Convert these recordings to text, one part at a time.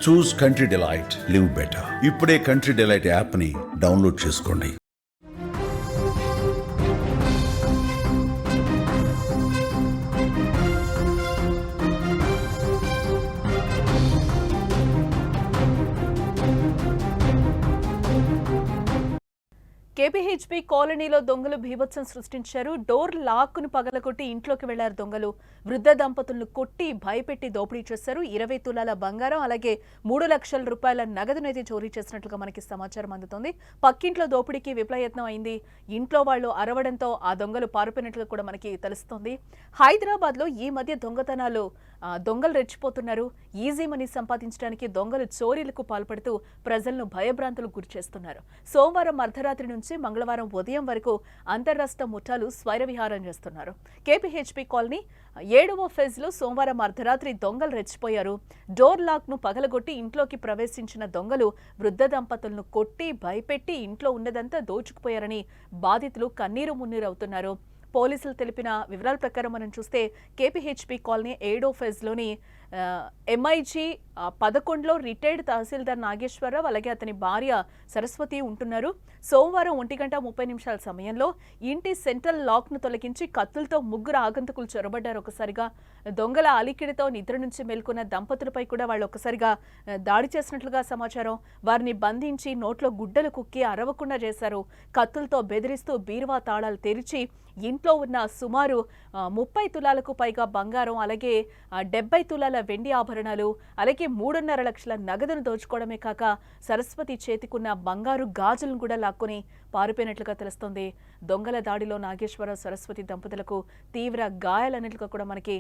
చూస్ country delight, live better. ఇప్పుడే country delight app ని download చేసుకోండి. కేపీహెచ్బీ కాలనీలో దొంగలు బీభత్సం సృష్టించారు. డోర్ లాక్ను పగలగొట్టి ఇంట్లోకి వెళ్లారు దొంగలు. వృద్ధ దంపతులను కొట్టి భయపెట్టి దోపిడీ చేశారు. 20 తులాల బంగారం అలాగే 3 లక్షల రూపాయల నగదును అయితే చోరీ చేసినట్లుగా మనకి సమాచారం అందుతోంది. పక్కింట్లో దోపిడీకి విఫలయత్నం అయింది. ఇంట్లో వాళ్ళు అరవడంతో ఆ దొంగలు పారిపోయినట్లుగా కూడా మనకి తెలుస్తోంది. హైదరాబాద్ లో ఈ మధ్య దొంగలు రెచ్చిపోతున్నారు. ఈజీ మనీ సంపాదించడానికి దొంగలు చోరీలకు పాల్పడుతూ ప్రజలను భయభ్రాంతులకు గురి చేస్తున్నారు. సోమవారం అర్ధరాత్రి నుంచి మంగళవారం ఉదయం వరకు అంతర్రాష్ట్ర ముఠాలు స్వైరవిహారం చేస్తున్నారు. కేపీహెచ్బీ కాలనీ 7వ ఫేజ్ లో సోమవారం అర్ధరాత్రి దొంగలు రెచ్చిపోయారు. డోర్ లాక్ ను పగలగొట్టి ఇంట్లోకి ప్రవేశించిన దొంగలు వృద్ధ దంపతులను కొట్టి భయపెట్టి ఇంట్లో ఉన్నదంతా దోచుకుపోయారని బాధితులు కన్నీరు మున్నీరవుతున్నారు. పోలీసులు తెలిపిన వివరాల ప్రకారం మనం చూస్తే కేపీహెచ్బీ కాలనీ 7వ ఫేజ్ లోని MIG 11లో రిటైర్డ్ తహసీల్దార్ నాగేశ్వరరావు అలాగే అతని భార్య సరస్వతి ఉంటున్నారు. సోమవారం 1:30 సమయంలో ఇంటి సెంట్రల్ లాక్ ను తొలగించి కత్తులతో ముగ్గురు ఆగంతకులు చొరబడ్డారు. ఒకసారిగా దొంగల అలికిడితో నిద్ర నుంచి మేల్కొన్న దంపతులపై కూడా వాళ్ళు ఒకసారిగా దాడి చేసినట్లుగా సమాచారం. వారిని బంధించి నోట్లో గుడ్డలు కుక్కి అరవకుండా చేశారు. కత్తులతో బెదిరిస్తూ బీరువా తాళాలు తెరిచి ఇంట్లో ఉన్న సుమారు 30 తులాలకు పైగా బంగారం అలాగే 70 తులాల వెండి ఆభరణాలు అలాగే 3.5 లక్షల నగదును దోచుకోవడమే కాక సరస్వతి చేతికున్న బంగారు గాజులను కూడా లాక్కొని పారిపోయినట్లుగా తెలుస్తోంది. దొంగల దాడిలో నాగేశ్వరరావు సరస్వతి దంపతులకు తీవ్ర గాయాలన్నట్లుగా కూడా మనకి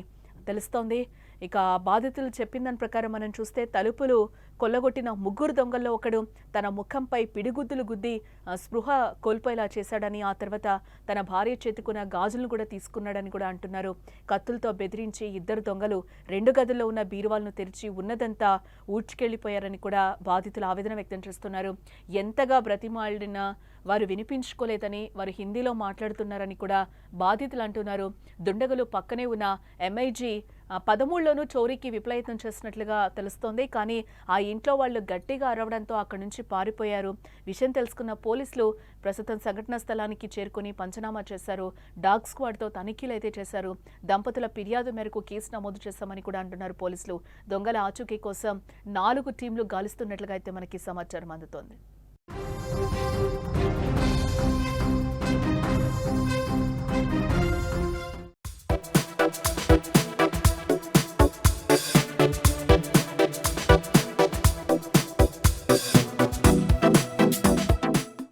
తెలుస్తోంది. ఇక బాధితులు చెప్పిన దాని ప్రకారం మనం చూస్తే తలుపులు కొల్లగొట్టిన ముగ్గురు దొంగల్లో ఒకడు తన ముఖంపై పిడిగుద్దులు గుద్ది స్పృహ కోల్పోయేలా చేశాడని, ఆ తర్వాత తన భార్య చేతుకున్న గాజులను కూడా తీసుకున్నాడని కూడా అంటున్నారు. కత్తులతో బెదిరించి ఇద్దరు దొంగలు 2 గదుల్లో ఉన్న బీరువాలను తెరిచి ఉన్నదంతా ఊడ్చుకెళ్లిపోయారని కూడా బాధితులు ఆవేదన వ్యక్తం చేస్తున్నారు. ఎంతగా బ్రతిమాలినా వారు వినిపించుకోలేదని, వారు హిందీలో మాట్లాడుతున్నారని కూడా బాధితులు అంటున్నారు. దుండగులు పక్కనే ఉన్న MIG 13లోనూ చోరీకి విఫలయత్నం చేసినట్లుగా తెలుస్తోంది. కానీ ఆ ఇంట్లో వాళ్ళు గట్టిగా అరవడంతో అక్కడి నుంచి పారిపోయారు. విషయం తెలుసుకున్న పోలీసులు ప్రస్తుతం సంఘటనా స్థలానికి చేరుకుని పంచనామా చేశారు. డాగ్ స్క్వాడ్తో తనిఖీలు అయితే చేశారు. దంపతుల ఫిర్యాదు మేరకు కేసు నమోదు చేశామని కూడా అంటున్నారు పోలీసులు. దొంగల ఆచూకీ కోసం 4 టీంలు గాలిస్తున్నట్లుగా అయితే మనకి సమాచారం అందుతోంది.